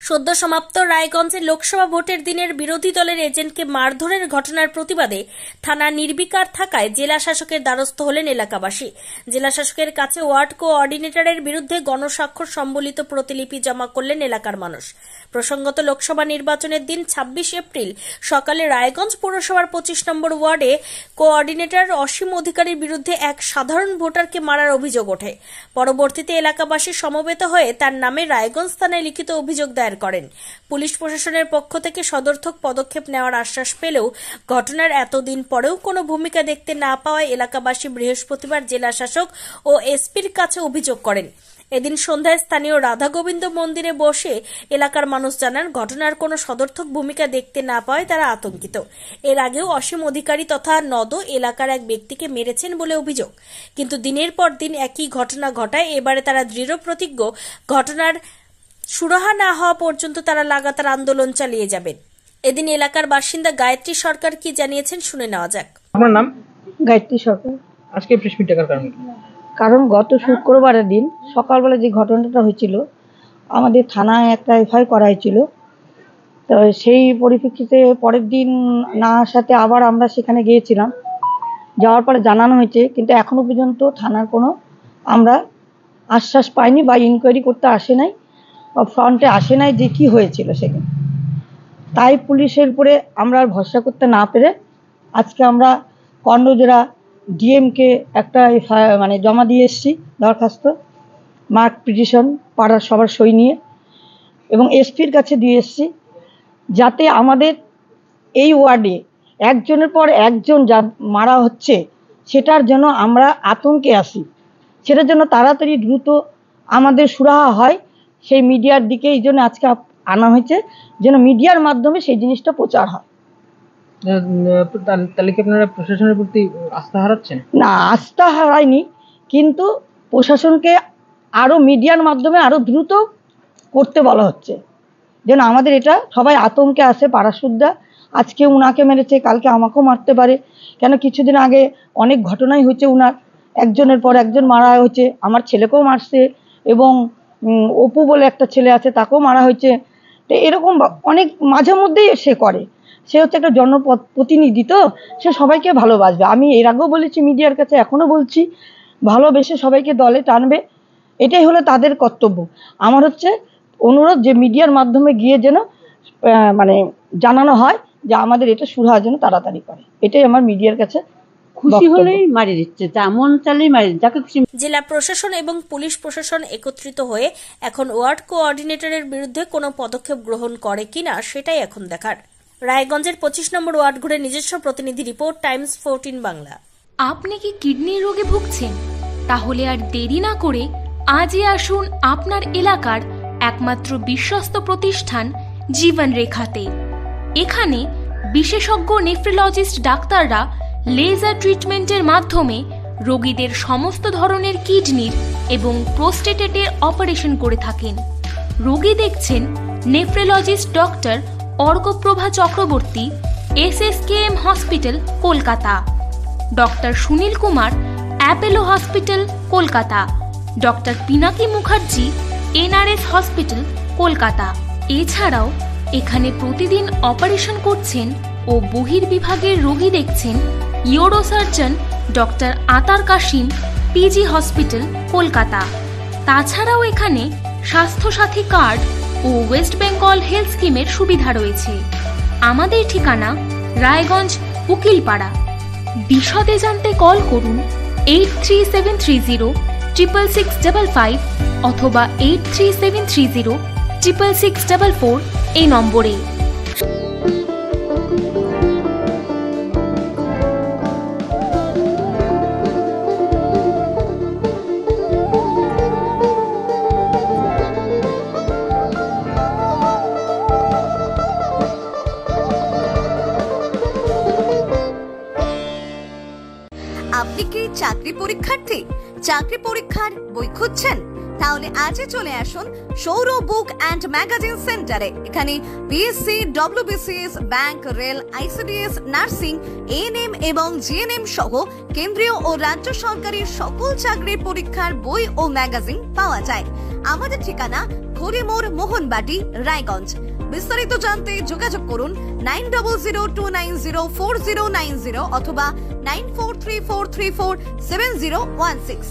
সদ্য সমাপ্ত রায়গঞ্জে লোকসভা ভোটের দিনের বিরোধী দলের এজেন্টকে মারধরের ঘটনার প্রতিবাদে থানা নির্বিকার থাকায় জেলা শাসকের দ্বারস্থ হলেন এলাকাবাসী। জেলা শাসকের কাছে ওয়ার্ড কোঅর্ডিনেটরের বিরুদ্ধে গণস্বাক্ষর সম্বলিত প্রতিলিপি জমা করলেন এলাকার মানুষ। প্রসঙ্গত লোকসভা নির্বাচনের দিন ২৬ এপ্রিল সকালে রায়গঞ্জ পৌরসভার ২৫ নম্বর ওয়ার্ডে কোঅর্ডিনেটর অসীম অধিকারীর বিরুদ্ধে এক সাধারণ ভোটারকে মারার অভিযোগ ওঠে। পরবর্তীতে এলাকাবাসী সমবেত হয়ে তার নামে রায়গঞ্জ থানায় লিখিত অভিযোগ দায়ের করেন। পুলিশ প্রশাসনের পক্ষ থেকে সদর্থক পদক্ষেপ নেওয়ার আশ্বাস পেলেও ঘটনার এতদিন পরেও কোনো ভূমিকা দেখতে না পাওয়ায় এলাকাবাসী বৃহস্পতিবার জেলা শাসক ও এসপির কাছে অভিযোগ করেন। এদিন সন্ধ্যায় স্থানীয় রাধা গোবিন্দ মন্দিরে বসে এলাকার মানুষ জানান, ঘটনার কোনো সদর্থক ভূমিকা দেখতে না পাওয়ায় তারা আতঙ্কিত। এর আগেও অসীম অধিকারী তথা নদ এলাকার এক ব্যক্তিকে মেরেছেন বলে অভিযোগ, কিন্তু দিনের পর দিন একই ঘটনা ঘটায়। এবারে তারা দৃঢ় প্রতিজ্ঞ, ঘটনার সুরাহা না হওয়া পর্যন্ত তারা লাগাতার আন্দোলন চালিয়ে যাবেন। এদিন এলাকার বাসিন্দা গায়ত্রী সরকার কি জানিয়েছেন শুনে নেওয়া যাক। আপনার নাম? গায়ত্রী সরকার। আজকে প্রেস মিট ডাকার কারণ কি? কারণ গত শুক্রবারের দিন সকালবেলা যে ঘটনাটা হয়েছিল, আমাদের থানায় একটা এফআইআর করা হয়েছিল। তো সেই পরিপ্রেক্ষিতে পরের দিন না আসাতে আবার আমরা সেখানে গিয়েছিলাম। যাওয়ার পরে জানানো হয়েছে, কিন্তু এখনো পর্যন্ত থানার কোনো আমরা আশ্বাস পাইনি বা ইনকোয়ারি করতে আসে নাই বা ফ্রন্টে আসে নাই যে কি হয়েছিল সেখানে। তাই পুলিশের উপরে আমরা আর ভরসা করতে না পেরে আজকে আমরা কর্ণজোড়া ডিএমকে একটা জমা দিয়ে এসেছি, দরখাস্ত মার্ক পিটিশন পাড়ার সবার সই নিয়ে, এবং এসপির কাছে দিয়ে এসেছি, যাতে আমাদের এই ওয়ার্ডে একজনের পর একজন যা মারা হচ্ছে সেটার জন্য আমরা আতঙ্কে আছি, সেটার জন্য তাড়াতাড়ি দ্রুত আমাদের সুরাহা হয় সেই মিডিয়ার দিকে। এই জন্য আজকে আনা হয়েছে, যেন মিডিয়ার মাধ্যমে সেই জিনিসটা প্রচার হয়। তাহলে কি আপনারা প্রশাসনের প্রতি আস্থা হারাচ্ছেন? না, আস্থা হারায়নি, কিন্তু প্রশাসনকে আরো মিডিয়ার মাধ্যমে আরো দ্রুত করতে বলা হচ্ছে, যেন আমাদের এটা সবাই আতঙ্কে আসে। পাড়াসুদ্ধা আজকে উনাকে মেরেছে, কালকে আমাকেও মারতে পারে। কেন কিছুদিন আগে অনেক ঘটনাই হচ্ছে, উনার একজনের পর একজন মারা হয়েছে, আমার ছেলেকেও মারছে, এবং অপু বলে একটা ছেলে আছে তাকেও মারা হয়েছে। তো এরকম অনেক মাঝে মধ্যেই সে করে, সে হচ্ছে একটা জনপ্রতিনিধি, তো সে সবাইকে ভালোবাসবে। আমি এর আগেও বলেছি মিডিয়ার কাছে, এখনো বলছি, ভালোবেসে সবাইকে দলে টানবে, এটাই হলো তাদের কর্তব্য। আমার হচ্ছে অনুরোধ যে মিডিয়ার মাধ্যমে গিয়ে যেন জানানো হয় যে আমাদের এটা সুরাহা যেন তাড়াতাড়ি করে, এটাই আমার মিডিয়ার কাছে। খুশি হলেই মারি দিচ্ছে, যেমন চালেই মারি, যাকে খুশি। জেলা প্রশাসন এবং পুলিশ প্রশাসন একত্রিত হয়ে এখন ওয়ার্ড কোঅর্ডিনেটরের বিরুদ্ধে কোনো পদক্ষেপ গ্রহণ করে কিনা সেটাই এখন দেখার। রায়গঞ্জের ২৫ নম্বর ওয়ার্ড ঘুরে নিজস্ব প্রতিনিধি রিপোর্ট, টাইমস 14 বাংলা। আপনি কি কিডনির রোগে ভুগছেন? তাহলে আর দেরি না করে আজই আসুন আপনার এলাকার একমাত্র বিশ্বস্ত প্রতিষ্ঠান জীবন রেখাতে। এখানে বিশেষজ্ঞ নেফ্রোলজিস্ট ডাক্তাররা লেজার ট্রিটমেন্টের মাধ্যমে রোগীদের সমস্ত ধরনের কিডনির এবং প্রোস্টেটের অপারেশন করে থাকেন। রোগী দেখছেন nephrologist doctor Arkaprabha Chakraborty, SSKM hospital, Kolkata; doctor Sunil Kumar, Apollo hospital, Kolkata; doctor Pinaki Mukherjee, NRS hospital, Kolkata. এছাড়াও এখানে প্রতিদিন অপারেশন করছেন ও বহির্বিভাগের রোগী দেখছেন ইউরোসার্জন ডক্টর আতার কাশিম, PG হসপিটাল, কলকাতা। তাছাড়াও এখানে স্বাস্থ্যসাথী কার্ড ও ওয়েস্ট বেঙ্গল হেলথ স্কিমের সুবিধা রয়েছে। আমাদের ঠিকানা রায়গঞ্জ, উকিলপাড়া। বিশদে জানতে কল করুন 8373066655 অথবা 8373066644 এই নম্বরে। আপনি কি চাকরি পরীক্ষার্থী? চাকরি পরীক্ষার বই খুঁজছেন? তাহলে আজই চলে আসুন সৌরভ বুক অ্যান্ড ম্যাগাজিন সেন্টারে। এখানে BSc, WBCS, bank, rail, ICDS, nursing, ANM এবং GNM সহ কেন্দ্রীয় ও রাজ্য সরকারি সকল চাকরির পরীক্ষার বই ও ম্যাগাজিন পাওয়া যায়। আমাদের ঠিকানা ঘড়িমোড়, মোহনবাটি, রায়গঞ্জ। বিস্তারিত জানতে যোগাযোগ করুন 9002904090 অথবা 9434347016।